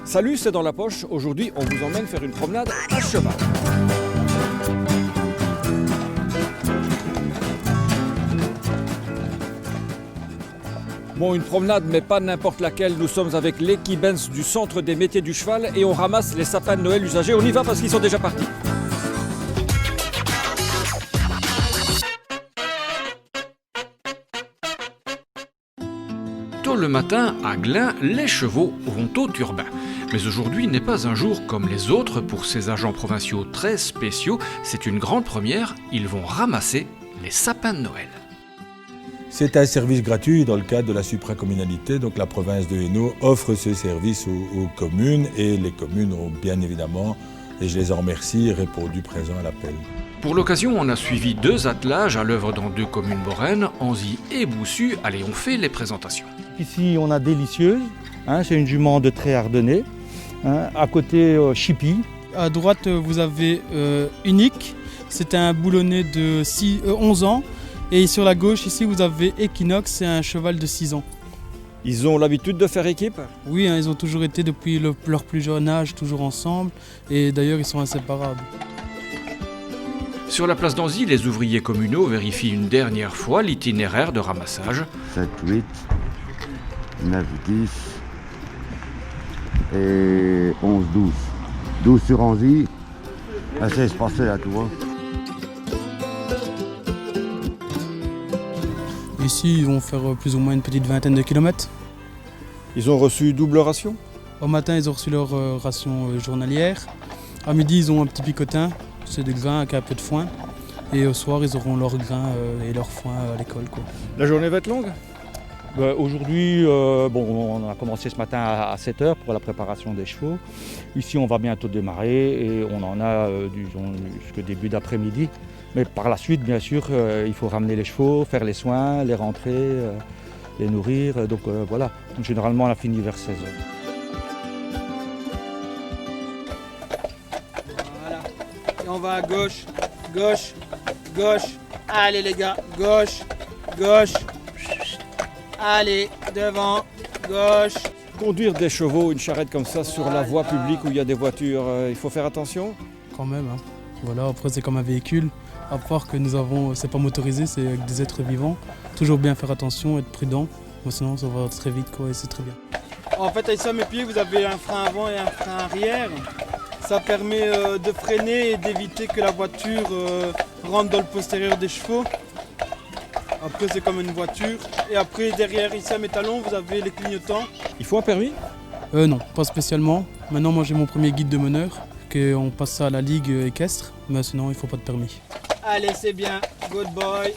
Salut, c'est dans la poche. Aujourd'hui, on vous emmène faire une promenade à cheval. Bon, une promenade, mais pas n'importe laquelle. Nous sommes avec l'équibens du centre des métiers du cheval et on ramasse les sapins de Noël usagés. On y va parce qu'ils sont déjà partis. Tôt le matin, à Glun, les chevaux vont au turbin. Mais aujourd'hui n'est pas un jour comme les autres pour ces agents provinciaux très spéciaux. C'est une grande première, ils vont ramasser les sapins de Noël. C'est un service gratuit dans le cadre de la supracommunalité. Donc la province de Hainaut offre ce service aux communes et les communes ont bien évidemment, et je les en remercie, répondu présent à l'appel. Pour l'occasion, on a suivi 2 attelages à l'œuvre dans 2 communes boraines, Anzy et Boussu. Allez, on fait les présentations. Ici, on a Délicieuse, c'est une jument de trait ardennais. À côté, Chippy. À droite, vous avez Unique, c'est un boulonnet de 11 ans. Et sur la gauche, ici, vous avez Equinox, c'est un cheval de 6 ans. Ils ont l'habitude de faire équipe ? Oui, ils ont toujours été depuis leur plus jeune âge, toujours ensemble. Et d'ailleurs, ils sont inséparables. Sur la place d'Anzy, les ouvriers communaux vérifient une dernière fois l'itinéraire de ramassage. 7, 8, 9, 10 et 11, 12. 12 sur Anzy, assez espacé là, tu vois. Ici, ils vont faire plus ou moins une petite vingtaine de kilomètres. Ils ont reçu double ration ? Au matin, ils ont reçu leur ration journalière. À midi, ils ont un petit picotin, c'est du grain avec un peu de foin. Et au soir, ils auront leur grain et leur foin à l'école. La journée va être longue ? Aujourd'hui, on a commencé ce matin à 7h pour la préparation des chevaux. Ici, on va bientôt démarrer et on en a jusqu'au début d'après-midi. Mais par la suite, bien sûr, il faut ramener les chevaux, faire les soins, les rentrer, les nourrir. Donc voilà, généralement, on a fini vers 16h. Voilà. Et on va à gauche, gauche, gauche. Allez les gars, gauche, gauche. Allez, devant, gauche. Conduire des chevaux, une charrette comme ça sur la voie publique où il y a des voitures, il faut faire attention ? Quand même, hein. Voilà, après c'est comme un véhicule. À part que c'est pas motorisé, c'est avec des êtres vivants. Toujours bien faire attention, être prudent. Sinon ça va très vite et c'est très bien. En fait, ici à mes pieds, vous avez un frein avant et un frein arrière. Ça permet de freiner et d'éviter que la voiture rentre dans le postérieur des chevaux. Après, c'est comme une voiture. Et après, derrière, ici à mes talons, vous avez les clignotants. Il faut un permis ? Non, pas spécialement. Maintenant, moi, j'ai mon premier guide de meneur. On passe ça à la ligue équestre. Mais sinon, il ne faut pas de permis. Allez, c'est bien. Good boy.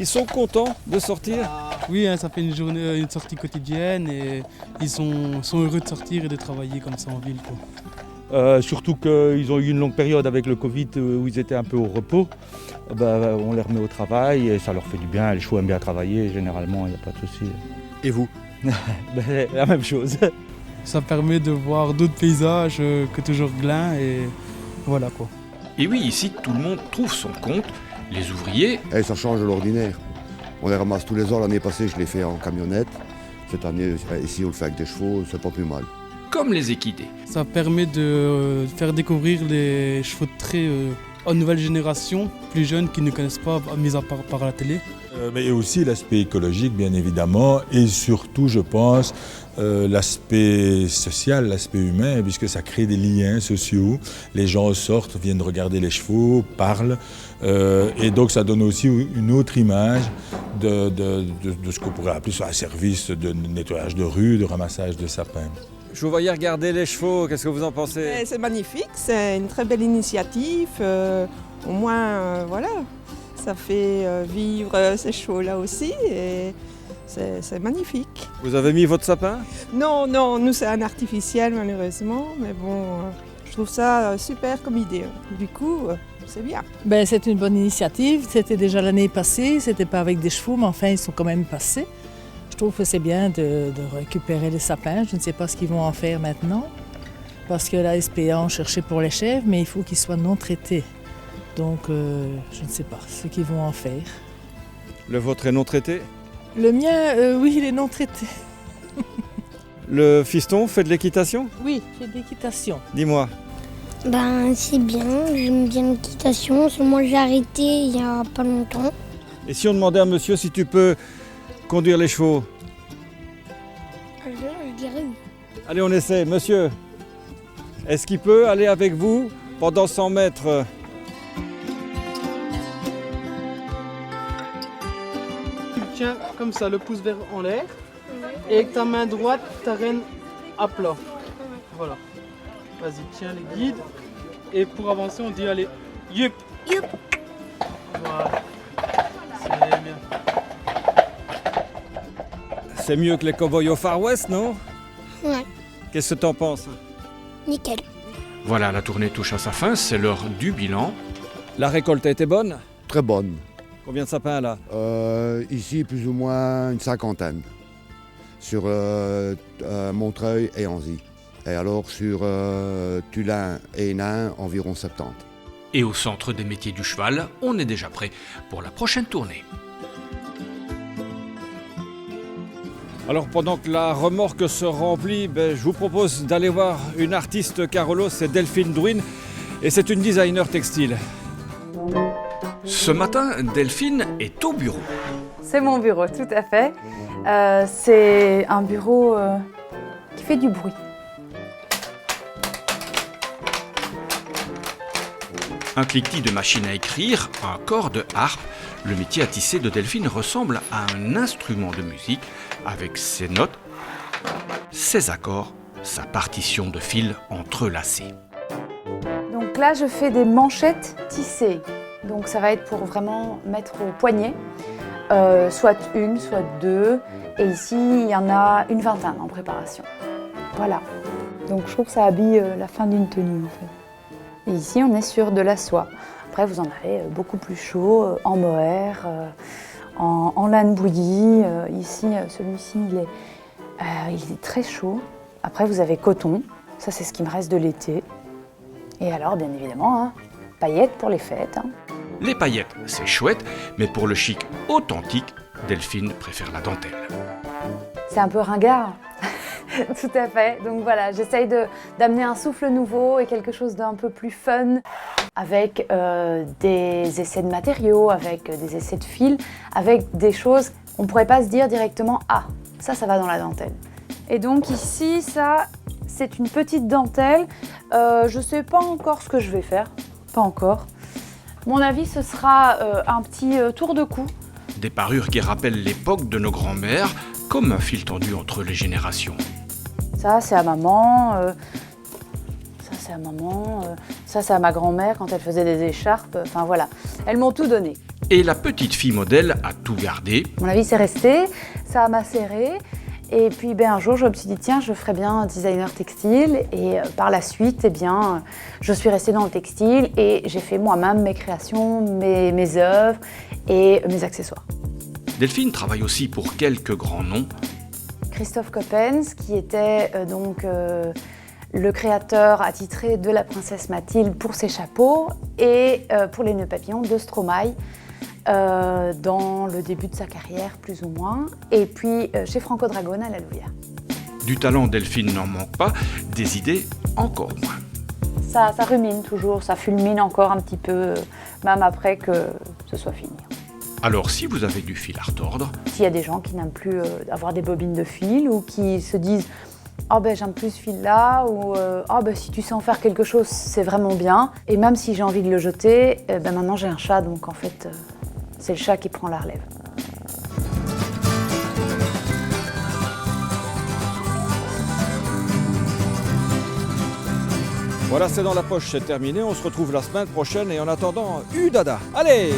Ils sont contents de sortir ? Oui, ça fait une sortie quotidienne. Et ils sont heureux de sortir et de travailler comme ça en ville, Surtout qu'ils ont eu une longue période avec le Covid où ils étaient un peu au repos. On les remet au travail et ça leur fait du bien. Les chevaux aiment bien travailler, généralement, il n'y a pas de souci. Et vous ? La même chose. Ça permet de voir d'autres paysages que toujours Glun et voilà quoi. Et oui, ici, tout le monde trouve son compte. Les ouvriers... Et ça change de l'ordinaire. On les ramasse tous les ans. L'année passée, je l'ai fait en camionnette. Cette année, ici, on le fait avec des chevaux, c'est pas plus mal. Comme les équidés. Ça permet de faire découvrir les chevaux de trait aux nouvelles générations, plus jeunes qui ne connaissent pas, mis à part par la télé. Mais aussi l'aspect écologique, bien évidemment, et surtout, je pense, l'aspect social, l'aspect humain, puisque ça crée des liens sociaux. Les gens sortent, viennent regarder les chevaux, parlent, et donc ça donne aussi une autre image de ce qu'on pourrait appeler un service de nettoyage de rue, de ramassage de sapins. Je vous voyais regarder les chevaux, qu'est-ce que vous en pensez ? C'est magnifique, c'est une très belle initiative. Au moins, voilà, ça fait vivre ces chevaux-là aussi et c'est magnifique. Vous avez mis votre sapin ? Non, nous c'est un artificiel malheureusement, mais bon, je trouve ça super comme idée. Du coup, c'est bien. C'est une bonne initiative, c'était déjà l'année passée, c'était pas avec des chevaux, mais enfin ils sont quand même passés. Je trouve que c'est bien de récupérer les sapins. Je ne sais pas ce qu'ils vont en faire maintenant, parce que la SPA en cherchait pour les chèvres, mais il faut qu'ils soient non traités. Donc je ne sais pas ce qu'ils vont en faire. Le vôtre est non traité ? Le mien, oui, il est non traité. Le fiston fait de l'équitation? Oui, j'ai de l'équitation. Dis-moi. Ben c'est bien, j'aime bien l'équitation. Moi j'ai arrêté il y a pas longtemps. Et si on demandait à monsieur si tu peux conduire les chevaux? Je dirais oui. Allez, on essaie. Monsieur, est-ce qu'il peut aller avec vous pendant 100 mètres? Tu tiens comme ça, le pouce vers en l'air. Et avec ta main droite, ta rêne à plat. Voilà. Vas-y, tiens les guides. Et pour avancer, on dit allez, yup. Yup. Voilà. C'est bien. C'est mieux que les cow-boys au Far West, non? Ouais, Qu'est-ce que t'en penses? nickel. Voilà, la tournée touche à sa fin, c'est l'heure du bilan. La récolte a été bonne? Très bonne. Combien de sapins là? Ici, plus ou moins une 50aine. Sur Montreuil et Anzy. Et alors sur Tulin et Hénin, environ 70. Et au centre des métiers du cheval, on est déjà prêt pour la prochaine tournée. Alors pendant que la remorque se remplit, je vous propose d'aller voir une artiste Carolo, c'est Delphine Drouin, et c'est une designer textile. Ce matin, Delphine est au bureau. C'est mon bureau, tout à fait. C'est un bureau qui fait du bruit. Un cliquetis de machine à écrire, un corps de harpe. Le métier à tisser de Delphine ressemble à un instrument de musique avec ses notes, ses accords, sa partition de fils entrelacés. Donc là, je fais des manchettes tissées. Donc ça va être pour vraiment mettre au poignet, soit une, soit deux. Et ici, il y en a une vingtaine en préparation. Voilà. Donc je trouve que ça habille la fin d'une tenue en fait. Et ici, on est sur de la soie. Après, vous en avez beaucoup plus chaud, en mohair, en laine bouillie. Ici, celui-ci, il est très chaud. Après, vous avez coton. Ça, c'est ce qui me reste de l'été. Et alors, bien évidemment, hein, paillettes pour les fêtes. Hein. Les paillettes, c'est chouette, mais pour le chic authentique, Delphine préfère la dentelle. C'est un peu ringard. Tout à fait. Donc voilà, j'essaye d'amener un souffle nouveau et quelque chose d'un peu plus fun avec des essais de matériaux, avec des essais de fils, avec des choses, on ne pourrait pas se dire directement « Ah, ça va dans la dentelle ». Et donc ici, ça, c'est une petite dentelle. Je ne sais pas encore ce que je vais faire, pas encore. Mon avis, ce sera un petit tour de cou. Des parures qui rappellent l'époque de nos grands-mères, comme un fil tendu entre les générations. Ça, c'est à maman. Ça, c'est à maman. Ça, c'est à ma grand-mère quand elle faisait des écharpes. Enfin, voilà. Elles m'ont tout donné. Et la petite fille modèle a tout gardé. À mon avis, c'est resté. Ça m'a serré. Et puis, un jour, je me suis dit, tiens, je ferais bien un designer textile. Et par la suite, je suis restée dans le textile et j'ai fait moi-même mes créations, mes œuvres et mes accessoires. Delphine travaille aussi pour quelques grands noms. Christophe Coppens, qui était le créateur attitré de la princesse Mathilde pour ses chapeaux et pour les nœuds papillons de Stromae dans le début de sa carrière, plus ou moins. Et puis chez Franco Dragone à la Louvière. Du talent, Delphine n'en manque pas, des idées encore moins. Ça rumine toujours, ça fulmine encore un petit peu, même après que ce soit fini. Alors, si vous avez du fil à retordre... S'il y a des gens qui n'aiment plus avoir des bobines de fil ou qui se disent « Oh j'aime plus ce fil-là » ou « Oh si tu sais en faire quelque chose, c'est vraiment bien ». Et même si j'ai envie de le jeter, maintenant j'ai un chat, donc en fait, c'est le chat qui prend la relève. Voilà, c'est dans la poche, c'est terminé. On se retrouve la semaine prochaine et en attendant, Udada. Allez!